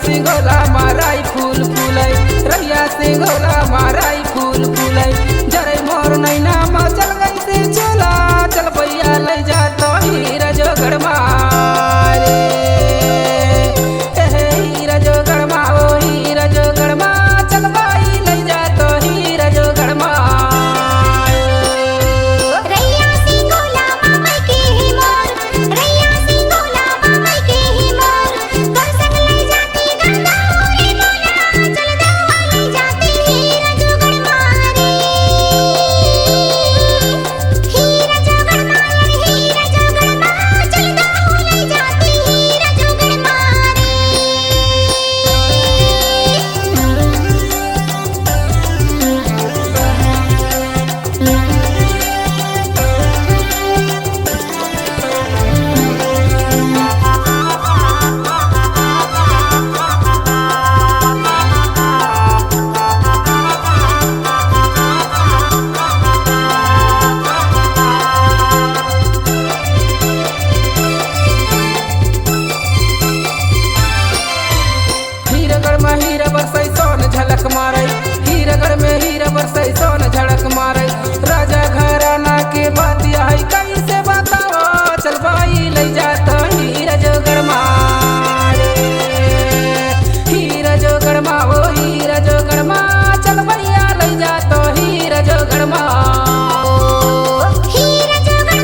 सिंगोला माराई फूल फूलै रैया सिंगोला माराई फूल फूलै जरे मोर नैना में चल गई से चला चल भैया ले जा तो हीरा जोगड़ मारे हीरा जोगड़ मा ओ हीरा जोगड़ मा चल भाई ले जा तो हीरा जोगड़ मा हीरा बरसै सोन झलक मारै हीरागढ़ में हीरा बरसै सोन झलक मारै राजा घराना के बातिया है कैसे बताओ चल भाई ले जाता हीरा जोगड़ मारे हीरा जोगड़ मा ओ हीरा जोगड़ मा चल भैया ले जाता हीरा जोगड़ मा हीरा जोगड़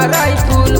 गहराई फूल